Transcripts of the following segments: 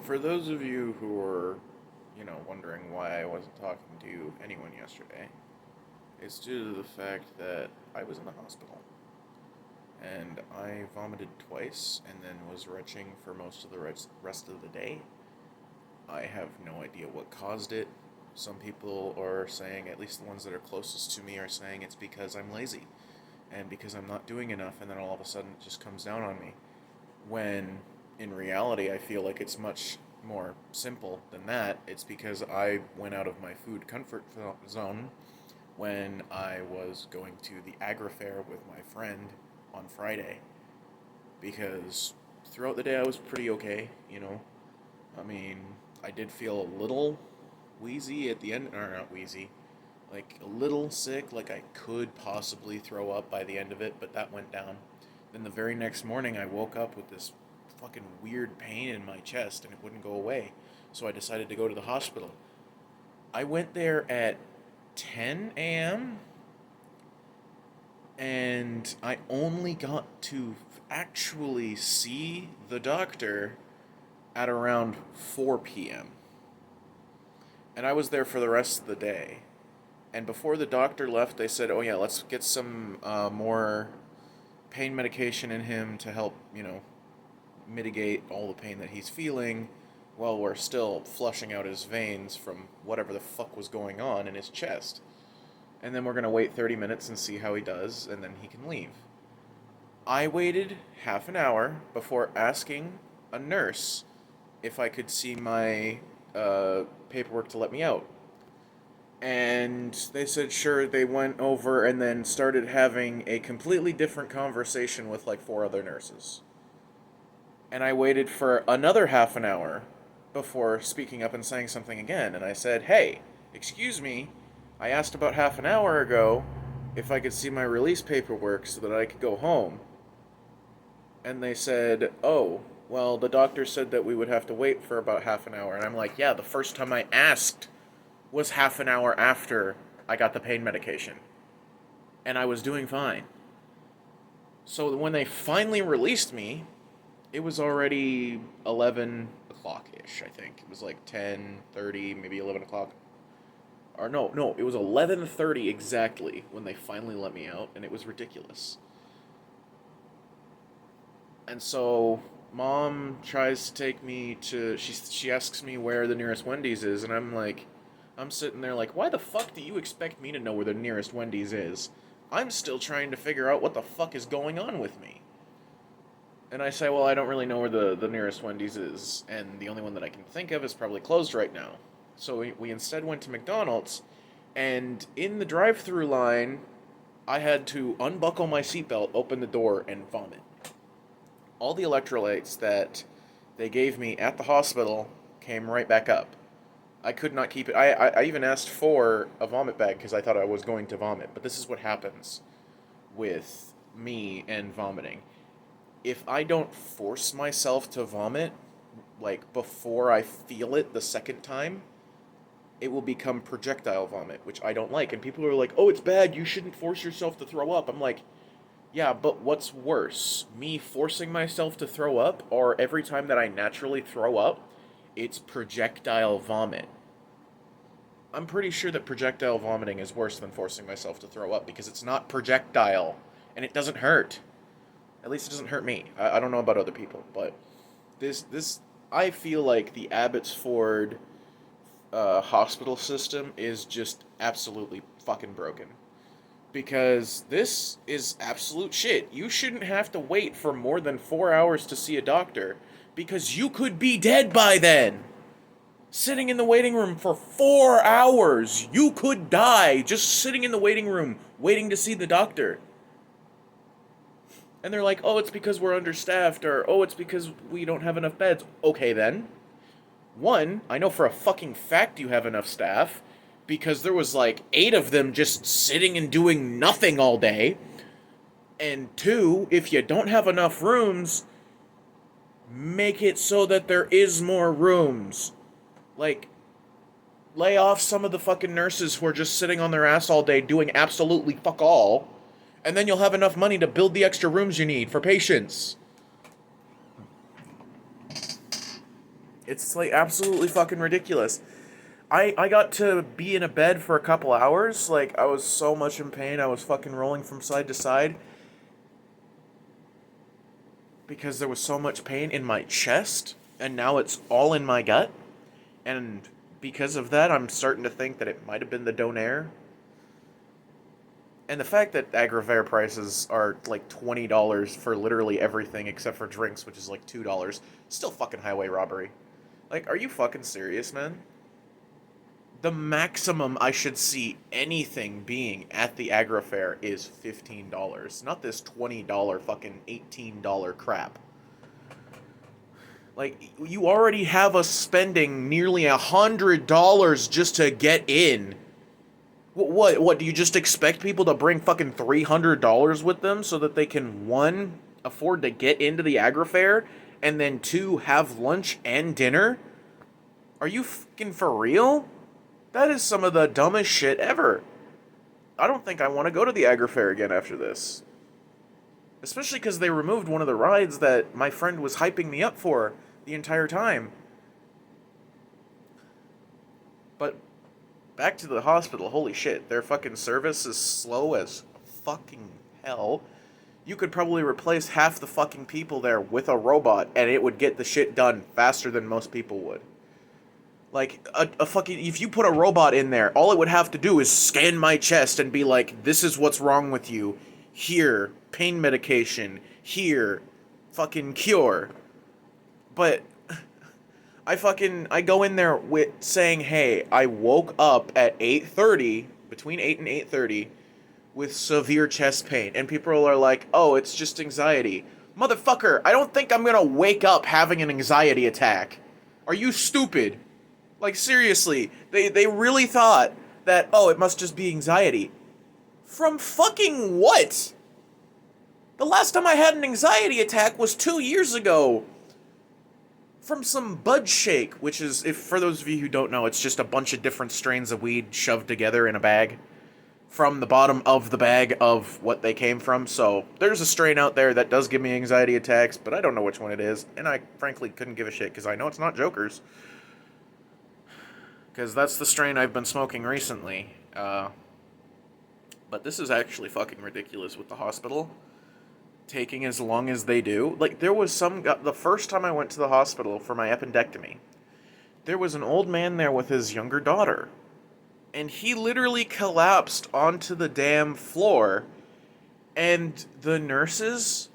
For those of you who are, wondering why I wasn't talking to anyone yesterday, it's due to the fact that I was in the hospital and I vomited twice and then was retching for most of the rest of the day. I have no idea what caused it. Some people are saying, at least the ones that are closest to me, are saying it's because I'm lazy and because I'm not doing enough, and then all of a sudden it just comes down on me. When in reality, I feel like it's much more simple than that. It's because I went out of my food comfort zone when I was going to the Agri Fair with my friend on Friday. Because throughout the day I was pretty okay. I mean, I did feel a little wheezy at the end, or not wheezy, like a little sick, like I could possibly throw up by the end of it, but that went down. Then the very next morning, I woke up with this fucking weird pain in my chest and it wouldn't go away. So I decided to go to the hospital. I went there at 10 a.m. and I only got to actually see the doctor at around 4 p.m. And I was there for the rest of the day. And before the doctor left, they said, "Oh yeah, let's get some more pain medication in him to help, mitigate all the pain that he's feeling while we're still flushing out his veins from whatever the fuck was going on in his chest. And then we're going to wait 30 minutes and see how he does, and then he can leave." I waited half an hour before asking a nurse if I could see my paperwork to let me out. And they said sure. They went over and then started having a completely different conversation with like four other nurses. And I waited for another half an hour before speaking up and saying something again. And I said, "Hey, excuse me, I asked about half an hour ago if I could see my release paperwork so that I could go home." And they said, "Oh, well, the doctor said that we would have to wait for about half an hour." And I'm like, "Yeah, the first time I asked was half an hour after I got the pain medication. And I was doing fine." So when they finally released me, it was already 11 o'clock ish, I think. It was like 10:30, maybe 11 o'clock. Or no, it was 11:30 exactly when they finally let me out, and it was ridiculous. And so mom tries to take me to she asks me where the nearest Wendy's is, and I'm sitting there like, "Why the fuck do you expect me to know where the nearest Wendy's is? I'm still trying to figure out what the fuck is going on with me." And I say, "Well, I don't really know where the nearest Wendy's is, and the only one that I can think of is probably closed right now." So we instead went to McDonald's, and in the drive through line, I had to unbuckle my seatbelt, open the door, and vomit. All the electrolytes that they gave me at the hospital came right back up. I could not keep it. I even asked for a vomit bag because I thought I was going to vomit. But this is what happens with me and vomiting. If I don't force myself to vomit, like before I feel it the second time, it will become projectile vomit, which I don't like. And people are like, "Oh, it's bad. You shouldn't force yourself to throw up." I'm like, "Yeah, but what's worse? Me forcing myself to throw up, or every time that I naturally throw up, it's projectile vomit?" I'm pretty sure that projectile vomiting is worse than forcing myself to throw up because it's not projectile and it doesn't hurt. At least it doesn't hurt me. I don't know about other people, but this I feel like the Abbotsford hospital system is just absolutely fucking broken. Because this is absolute shit. You shouldn't have to wait for more than 4 hours to see a doctor because you could be dead by then. Sitting in the waiting room for 4 hours. You could die just sitting in the waiting room waiting to see the doctor. And they're like, "Oh, it's because we're understaffed," or "Oh, it's because we don't have enough beds." Okay, then. One, I know for a fucking fact you have enough staff because there was like 8 of them just sitting and doing nothing all day. And two, if you don't have enough rooms, make it so that there is more rooms. Like, lay off some of the fucking nurses who are just sitting on their ass all day doing absolutely fuck all, and then you'll have enough money to build the extra rooms you need for patients. It's, like, absolutely fucking ridiculous. I got to be in a bed for a couple hours. Like, I was so much in pain. I was fucking rolling from side to side because there was so much pain in my chest, and now it's all in my gut. And because of that, I'm starting to think that it might have been the Donair. And the fact that Agravare prices are like $20 for literally everything except for drinks, which is like $2, still fucking highway robbery. Like, are you fucking serious, man? The maximum I should see anything being at the Agri-Fair is $15. Not this $20 fucking $18 crap. Like, you already have us spending nearly $100 just to get in. What, do you just expect people to bring fucking $300 with them so that they can, one, afford to get into the Agri-Fair, and then two, have lunch and dinner? Are you fucking for real? That is some of the dumbest shit ever. I don't think I want to go to the Agri-Fair again after this. Especially because they removed one of the rides that my friend was hyping me up for the entire time. But back to the hospital, holy shit, their fucking service is slow as fucking hell. You could probably replace half the fucking people there with a robot and it would get the shit done faster than most people would. Like, a fucking, if you put a robot in there, all it would have to do is scan my chest and be like, this is what's wrong with you. Here, pain medication. Here, fucking cure. But I go in there with saying, hey, I woke up at 8:30, between 8 and 8:30, with severe chest pain. And people are like, oh, it's just anxiety. Motherfucker, I don't think I'm gonna wake up having an anxiety attack. Are you stupid? Like, seriously, they really thought that, oh, it must just be anxiety. From fucking what? The last time I had an anxiety attack was 2 years ago. From some bud shake, which is, if for those of you who don't know, it's just a bunch of different strains of weed shoved together in a bag. From the bottom of the bag of what they came from. So, there's a strain out there that does give me anxiety attacks, but I don't know which one it is. And I frankly couldn't give a shit, because I know it's not Joker's. Because that's the strain I've been smoking recently. But this is actually fucking ridiculous with the hospital taking as long as they do. Like, there was the first time I went to the hospital for my appendectomy, there was an old man there with his younger daughter. And he literally collapsed onto the damn floor. And the nurses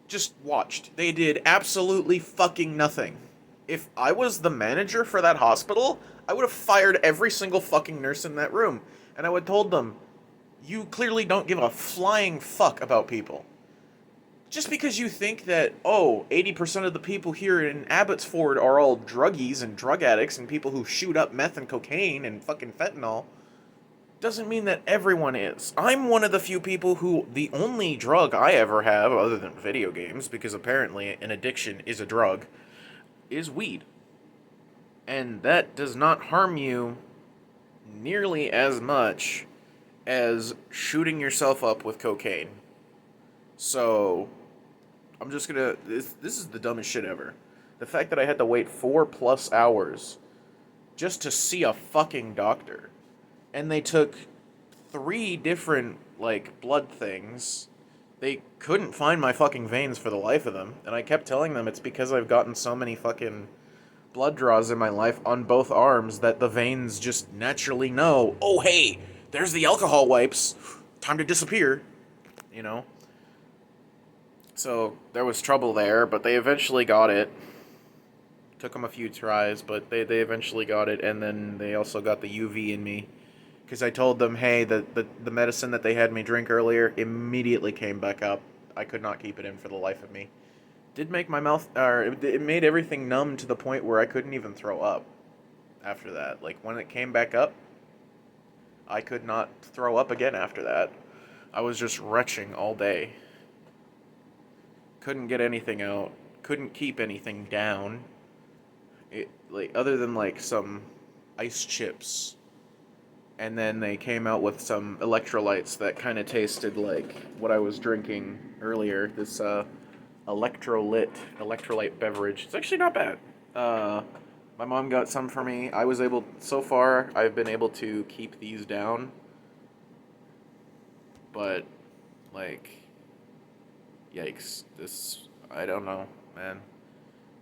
just watched. They did absolutely fucking nothing. If I was the manager for that hospital, I would have fired every single fucking nurse in that room. And I would have told them, you clearly don't give a flying fuck about people. Just because you think that, oh, 80% of the people here in Abbotsford are all druggies and drug addicts and people who shoot up meth and cocaine and fucking fentanyl, doesn't mean that everyone is. I'm one of the few people who, the only drug I ever have, other than video games, because apparently an addiction is a drug, is weed. And that does not harm you nearly as much as shooting yourself up with cocaine. So, I'm just gonna... This is the dumbest shit ever. The fact that I had to wait 4+ hours just to see a fucking doctor. And they took 3 different, like, blood things. They couldn't find my fucking veins for the life of them. And I kept telling them it's because I've gotten so many fucking blood draws in my life on both arms that the veins just naturally know, oh, hey, there's the alcohol wipes. Time to disappear. You know? So, there was trouble there, but they eventually got it. Took them a few tries, but they eventually got it, and then they also got the UV in me. Because I told them, hey, the medicine that they had me drink earlier immediately came back up. I could not keep it in for the life of me. Did make my mouth, or it made everything numb to the point where I couldn't even throw up after that. Like, when it came back up, I could not throw up again after that. I was just retching all day. Couldn't get anything out. Couldn't keep anything down. Other than, like, some ice chips. And then they came out with some electrolytes that kind of tasted like what I was drinking earlier. This electrolyte beverage. It's actually not bad. My mom got some for me. So far, I've been able to keep these down, but, like, yikes. I don't know, man.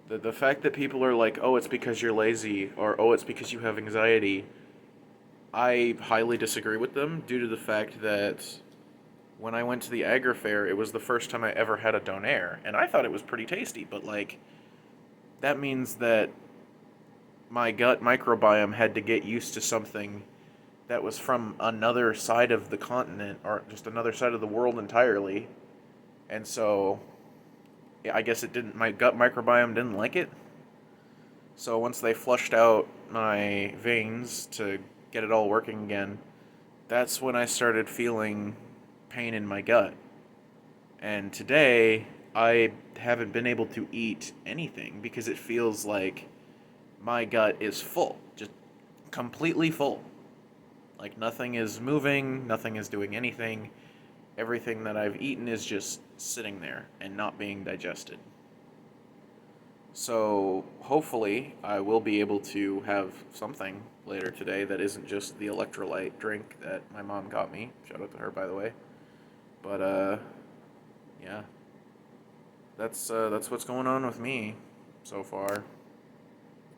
The fact that people are like, oh, it's because you're lazy, or oh, it's because you have anxiety, I highly disagree with them due to the fact that when I went to the Agri Fair, it was the first time I ever had a donair, and I thought it was pretty tasty, but, like, that means that my gut microbiome had to get used to something that was from another side of the continent, or just another side of the world entirely, and so I guess it didn't. My gut microbiome didn't like it. So once they flushed out my veins to get it all working again, that's when I started feeling pain in my gut. And today, I haven't been able to eat anything because it feels like my gut is full, just completely full. Like nothing is moving, nothing is doing anything. Everything that I've eaten is just sitting there and not being digested. So hopefully, I will be able to have something later today that isn't just the electrolyte drink that my mom got me. Shout out to her, by the way. But yeah, that's what's going on with me so far.